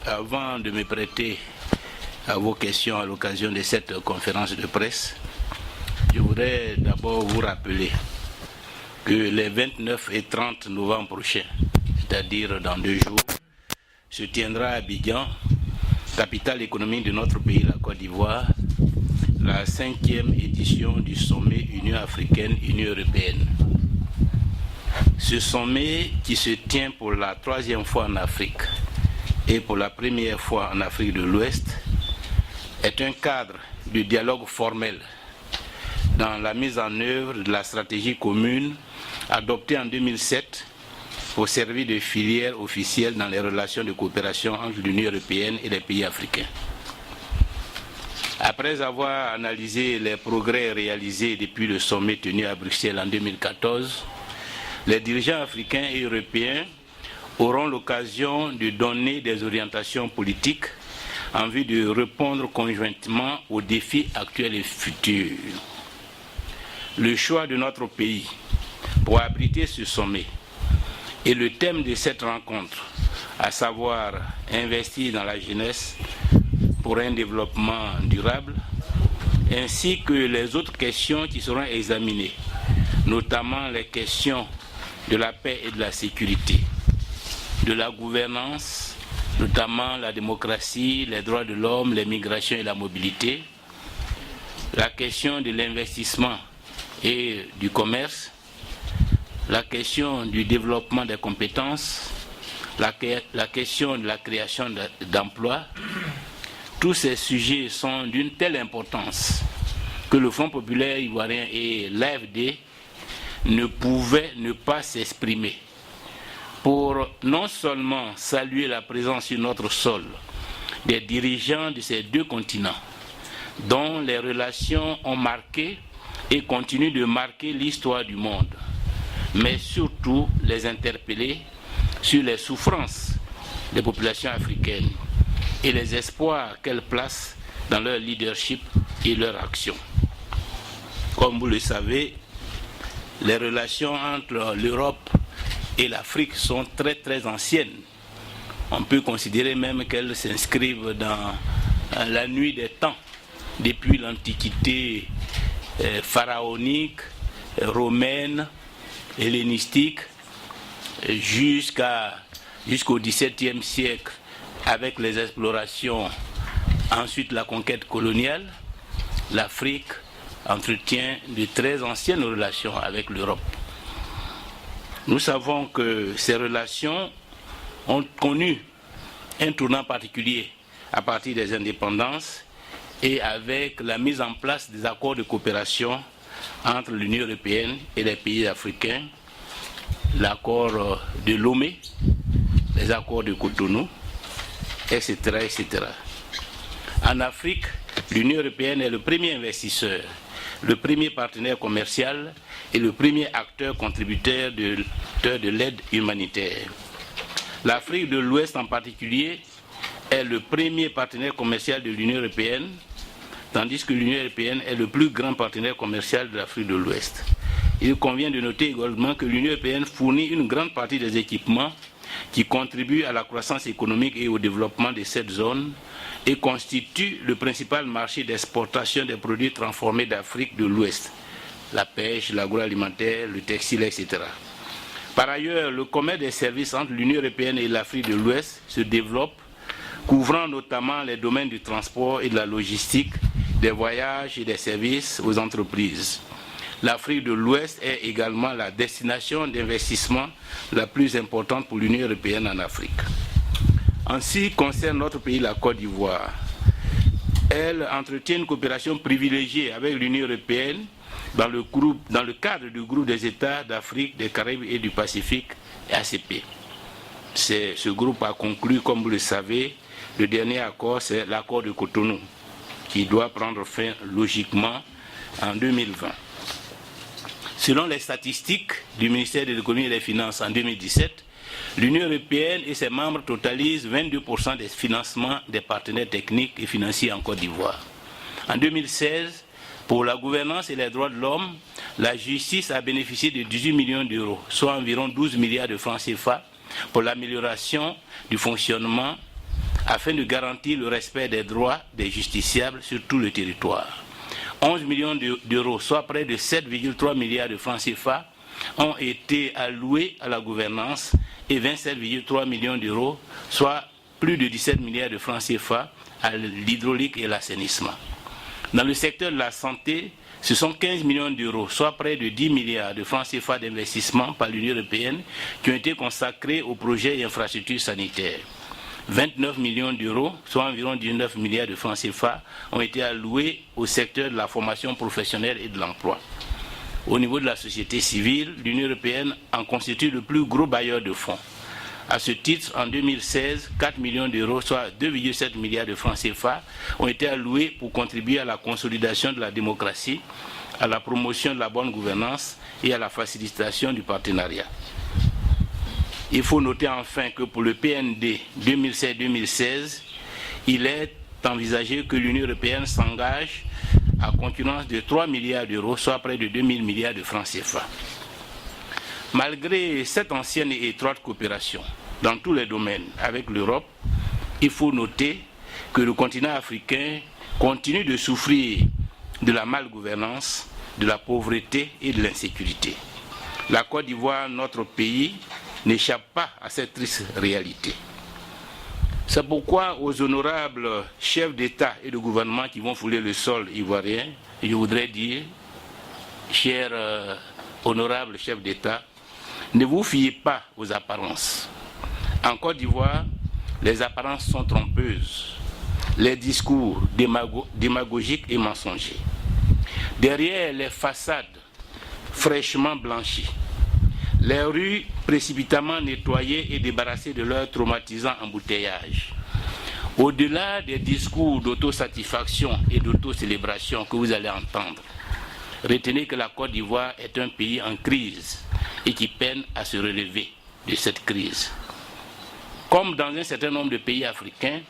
avant de me prêter à vos questions à l'occasion de cette conférence de presse, je voudrais d'abord vous rappeler que les 29 et 30 novembre prochains, c'est-à-dire dans 2 jours, se tiendra à Abidjan, capitale économique de notre pays, la Côte d'Ivoire, la 5e édition du sommet Union africaine-Union européenne. Ce sommet qui se tient pour la 3e fois en Afrique et pour la première fois en Afrique de l'Ouest est un cadre de dialogue formel dans la mise en œuvre de la stratégie commune adoptée en 2007 pour servir de filière officielle dans les relations de coopération entre l'Union européenne et les pays africains. Après avoir analysé les progrès réalisés depuis le sommet tenu à Bruxelles en 2014, les dirigeants africains et européens auront l'occasion de donner des orientations politiques en vue de répondre conjointement aux défis actuels et futurs. Le choix de notre pays pour abriter ce sommet et le thème de cette rencontre, à savoir investir dans la jeunesse pour un développement durable, ainsi que les autres questions qui seront examinées, notamment les questions de la paix et de la sécurité, de la gouvernance, notamment la démocratie, les droits de l'homme, les migrations et la mobilité, la question de l'investissement et du commerce, la question du développement des compétences, la question de la création d'emplois. Tous ces sujets sont d'une telle importance que le Front populaire ivoirien et l'AFD ne pouvaient ne pas s'exprimer pour non seulement saluer la présence sur notre sol des dirigeants de ces 2 continents dont les relations ont marqué et continuent de marquer l'histoire du monde, mais surtout les interpeller sur les souffrances des populations africaines et les espoirs qu'elles placent dans leur leadership et leur action. Comme vous le savez, les relations entre l'Europe et l'Afrique sont très anciennes. On peut considérer même qu'elles s'inscrivent dans la nuit des temps, depuis l'Antiquité pharaonique, romaine, hellénistique, jusqu'au XVIIe siècle, avec les explorations, ensuite la conquête coloniale. L'Afrique entretient de très anciennes relations avec l'Europe. Nous savons que ces relations ont connu un tournant particulier à partir des indépendances et avec la mise en place des accords de coopération entre l'Union européenne et les pays africains, l'accord de Lomé, les accords de Cotonou, etc., etc. En Afrique, l'Union européenne est le premier investisseur, le premier partenaire commercial et le premier acteur contributeur de l'aide humanitaire. L'Afrique de l'Ouest en particulier est le premier partenaire commercial de l'Union européenne, tandis que l'Union européenne est le plus grand partenaire commercial de l'Afrique de l'Ouest. Il convient de noter également que l'Union européenne fournit une grande partie des équipements qui contribuent à la croissance économique et au développement de cette zone et constitue le principal marché d'exportation des produits transformés d'Afrique de l'Ouest, la pêche, l'agroalimentaire, le textile, etc. Par ailleurs, le commerce des services entre l'Union européenne et l'Afrique de l'Ouest se développe, couvrant notamment les domaines du transport et de la logistique, des voyages et des services aux entreprises. L'Afrique de l'Ouest est également la destination d'investissement la plus importante pour l'Union européenne en Afrique. En ce qui concerne notre pays, la Côte d'Ivoire, elle entretient une coopération privilégiée avec l'Union européenne dans le cadre du groupe des États d'Afrique, des Caraïbes et du Pacifique, ACP. Ce groupe a conclu, comme vous le savez, le dernier accord, c'est l'accord de Cotonou, qui doit prendre fin logiquement en 2020. Selon les statistiques du ministère de l'économie et des finances en 2017, l'Union européenne et ses membres totalisent 22% des financements des partenaires techniques et financiers en Côte d'Ivoire. En 2016, pour la gouvernance et les droits de l'homme, la justice a bénéficié de 18 millions d'euros, soit environ 12 milliards de francs CFA, pour l'amélioration du fonctionnement afin de garantir le respect des droits des justiciables sur tout le territoire. 11 millions d'euros, soit près de 7,3 milliards de francs CFA, ont été alloués à la gouvernance et 27,3 millions d'euros, soit plus de 17 milliards de francs CFA, à l'hydraulique et l'assainissement. Dans le secteur de la santé, ce sont 15 millions d'euros, soit près de 10 milliards de francs CFA d'investissement par l'Union européenne qui ont été consacrés aux projets et infrastructures sanitaires. 29 millions d'euros, soit environ 19 milliards de francs CFA, ont été alloués au secteur de la formation professionnelle et de l'emploi. Au niveau de la société civile, l'Union européenne en constitue le plus gros bailleur de fonds. À ce titre, en 2016, 4 millions d'euros, soit 2,7 milliards de francs CFA, ont été alloués pour contribuer à la consolidation de la démocratie, à la promotion de la bonne gouvernance et à la facilitation du partenariat. Il faut noter enfin que pour le PND 2007-2016, il est envisagé que l'Union européenne s'engage à concurrence de 3 milliards d'euros, soit près de 2 000 milliards de francs CFA. Malgré cette ancienne et étroite coopération dans tous les domaines avec l'Europe, il faut noter que le continent africain continue de souffrir de la malgouvernance, de la pauvreté et de l'insécurité. La Côte d'Ivoire, notre pays, n'échappe pas à cette triste réalité. C'est pourquoi aux honorables chefs d'État et de gouvernement qui vont fouler le sol ivoirien, je voudrais dire, chers honorables chefs d'État, ne vous fiez pas aux apparences. En Côte d'Ivoire, les apparences sont trompeuses, les discours démagogiques et mensongers. Derrière les façades fraîchement blanchies, les rues précipitamment nettoyées et débarrassées de leurs traumatisants embouteillages, au-delà des discours d'autosatisfaction et d'autocélébration que vous allez entendre, retenez que la Côte d'Ivoire est un pays en crise et qui peine à se relever de cette crise. Comme dans un certain nombre de pays africains,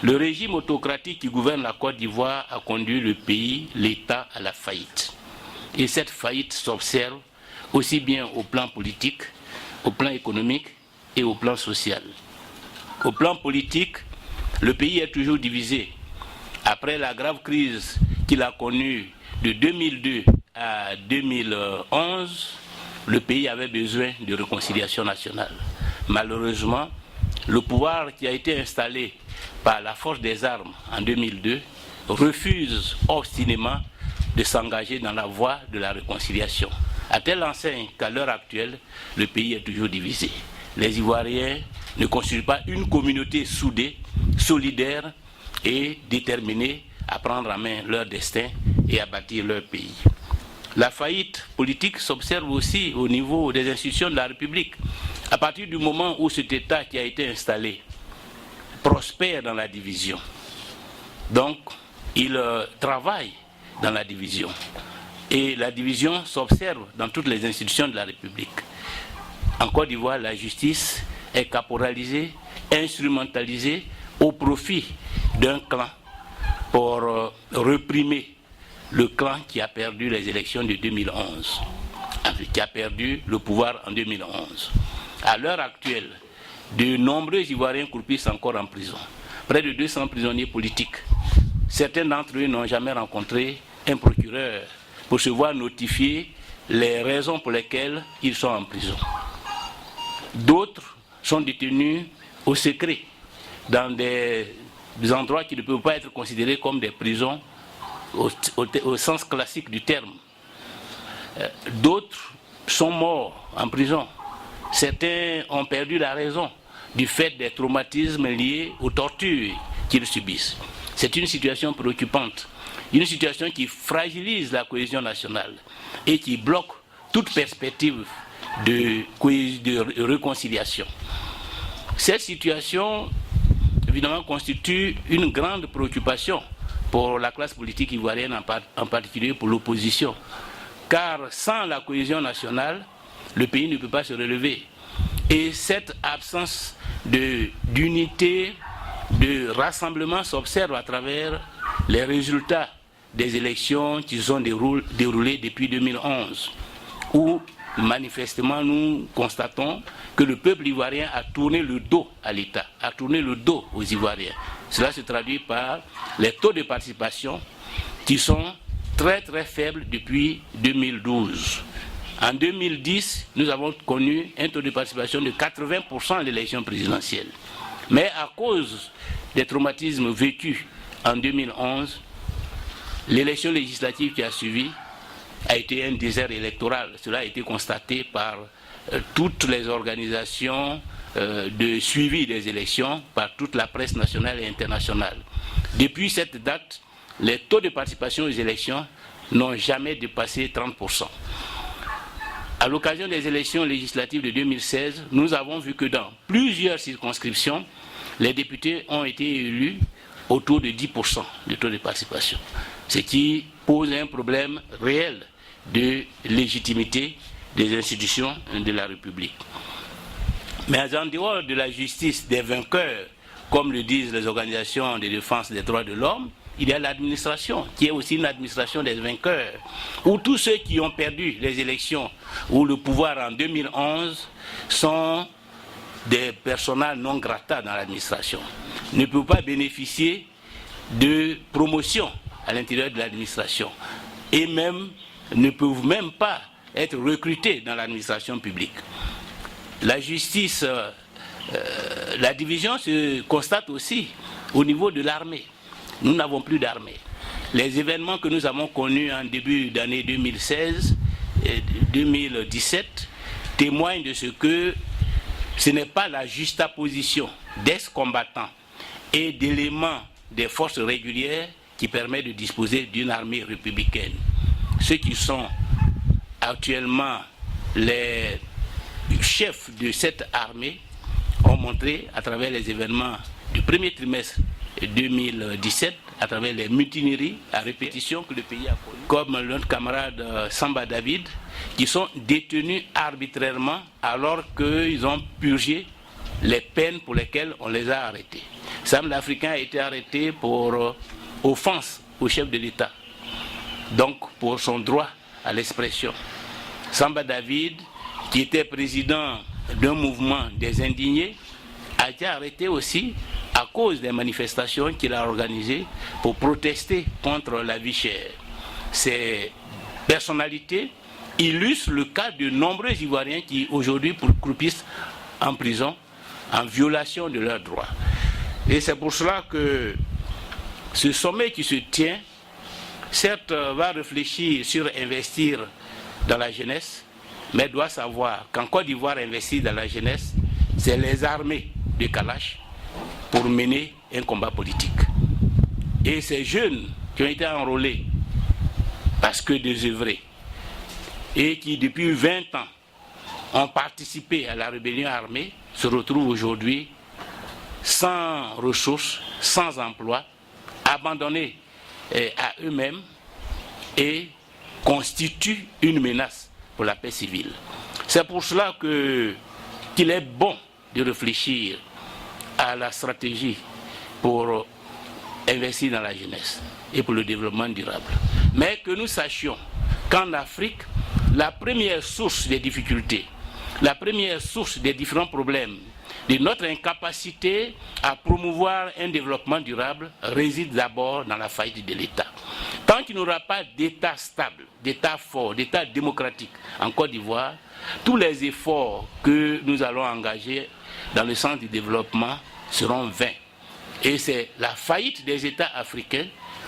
le régime autocratique qui gouverne la Côte d'Ivoire a conduit le pays, l'État, à la faillite. Et cette faillite s'observe aussi bien au plan politique, au plan économique et au plan social. Au plan politique, le pays est toujours divisé. Après la grave crise qu'il a connue de 2002 à 2011, le pays avait besoin de réconciliation nationale. Malheureusement, le pouvoir qui a été installé par la force des armes en 2002 refuse obstinément de s'engager dans la voie de la réconciliation. À telle enseigne qu'à l'heure actuelle, le pays est toujours divisé. Les Ivoiriens ne constituent pas une communauté soudée, solidaire et déterminée à prendre en main leur destin et à bâtir leur pays. La faillite politique s'observe aussi au niveau des institutions de la République. À partir du moment où cet État qui a été installé prospère dans la division, donc il travaille dans la division. Et la division s'observe dans toutes les institutions de la République. En Côte d'Ivoire, la justice est caporalisée, instrumentalisée au profit d'un clan pour réprimer le clan qui a perdu les élections de 2011, qui a perdu le pouvoir en 2011. À l'heure actuelle, de nombreux Ivoiriens croupissent encore en prison. Près de 200 prisonniers politiques. Certains d'entre eux n'ont jamais rencontré un procureur pour se voir notifier les raisons pour lesquelles ils sont en prison. D'autres sont détenus au secret, dans des endroits qui ne peuvent pas être considérés comme des prisons au sens classique du terme. D'autres sont morts en prison. Certains ont perdu la raison du fait des traumatismes liés aux tortures qu'ils subissent. C'est une situation préoccupante, une situation qui fragilise la cohésion nationale et qui bloque toute perspective de réconciliation. Cette situation, évidemment, constitue une grande préoccupation pour la classe politique ivoirienne, en particulier pour l'opposition. Car sans la cohésion nationale, le pays ne peut pas se relever. Et cette absence d'unité, de rassemblement s'observe à travers les résultats des élections qui sont déroulées depuis 2011, où manifestement, nous constatons que le peuple ivoirien a tourné le dos à l'État, a tourné le dos aux Ivoiriens. Cela se traduit par les taux de participation qui sont très très faibles depuis 2012. En 2010, nous avons connu un taux de participation de 80% à l'élection présidentielle. Mais à cause des traumatismes vécus en 2011, l'élection législative qui a suivi a été un désert électoral. Cela a été constaté par toutes les organisations de suivi des élections, par toute la presse nationale et internationale. Depuis cette date, les taux de participation aux élections n'ont jamais dépassé 30%. À l'occasion des élections législatives de 2016, nous avons vu que dans plusieurs circonscriptions, les députés ont été élus autour de 10% de taux de participation, ce qui pose un problème réel de légitimité des institutions de la République. Mais en dehors de la justice des vainqueurs, comme le disent les organisations de défense des droits de l'homme, il y a l'administration, qui est aussi une administration des vainqueurs, où tous ceux qui ont perdu les élections ou le pouvoir en 2011 sont des personnages non grata dans l'administration, ne peuvent pas bénéficier de promotion à l'intérieur de l'administration et même ne peuvent même pas être recrutés dans l'administration publique. La justice, la division se constate aussi au niveau de l'armée. Nous n'avons plus d'armée. Les événements que nous avons connus en début d'année 2016 et 2017 témoignent de ce que ce n'est pas la juxtaposition d'ex-combattants et d'éléments des forces régulières qui permet de disposer d'une armée républicaine. Ceux qui sont actuellement les chefs de cette armée ont montré à travers les événements du premier trimestre 2017, à travers les mutineries à répétition que le pays a connues, comme notre camarade Samba David, qui sont détenus arbitrairement alors qu'ils ont purgé les peines pour lesquelles on les a arrêtés. Sam l'Africain a été arrêté pour offense au chef de l'État, donc pour son droit à l'expression. Samba David, qui était président d'un mouvement des indignés, a été arrêté aussi à cause des manifestations qu'il a organisées pour protester contre la vie chère. Ces personnalités illustrent le cas de nombreux Ivoiriens qui aujourd'hui croupissent en prison en violation de leurs droits. Et c'est pour cela que ce sommet qui se tient, certes, va réfléchir sur investir dans la jeunesse, mais doit savoir qu'en Côte d'Ivoire, investir dans la jeunesse, c'est les armées de Kalash pour mener un combat politique. Et ces jeunes qui ont été enrôlés parce que désœuvrés et qui depuis 20 ans ont participé à la rébellion armée se retrouvent aujourd'hui sans ressources, sans emploi, abandonnés à eux-mêmes et constituent une menace pour la paix civile. C'est pour cela qu'il est bon de réfléchir à la stratégie pour investir dans la jeunesse et pour le développement durable. Mais que nous sachions qu'en Afrique, la première source des difficultés, la première source des différents problèmes, de notre incapacité à promouvoir un développement durable réside d'abord dans la faillite de l'État. Tant qu'il n'y aura pas d'État stable, d'État fort, d'État démocratique en Côte d'Ivoire, tous les efforts que nous allons engager dans le sens du développement seront vains. Et c'est la faillite des États africains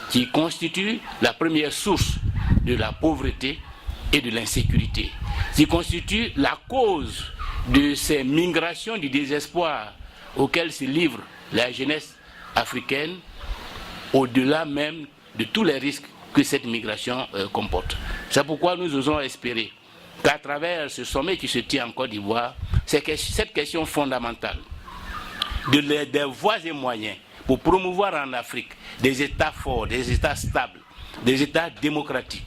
qui constitue la première source de la pauvreté et de l'insécurité, qui constitue la cause de ces migrations du désespoir auxquelles se livre la jeunesse africaine, au-delà même de tous les risques que cette migration comporte. C'est pourquoi nous osons espérer qu'à travers ce sommet qui se tient en Côte d'Ivoire, cette question fondamentale des voies et moyens pour promouvoir en Afrique des États forts, des États stables, des États démocratiques,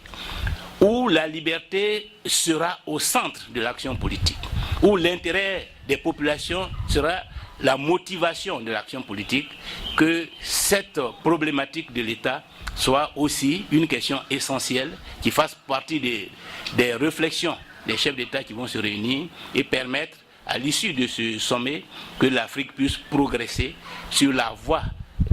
où la liberté sera au centre de l'action politique, où l'intérêt des populations sera la motivation de l'action politique, que cette problématique de l'État soit aussi une question essentielle qui fasse partie des réflexions les chefs d'État qui vont se réunir et permettre à l'issue de ce sommet que l'Afrique puisse progresser sur la voie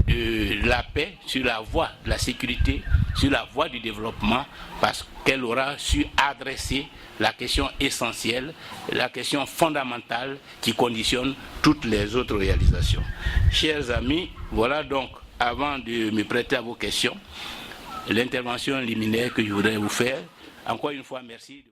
de la paix, sur la voie de la sécurité, sur la voie du développement, parce qu'elle aura su adresser la question essentielle, la question fondamentale qui conditionne toutes les autres réalisations. Chers amis, voilà donc, avant de me prêter à vos questions, l'intervention liminaire que je voudrais vous faire. Encore une fois, merci.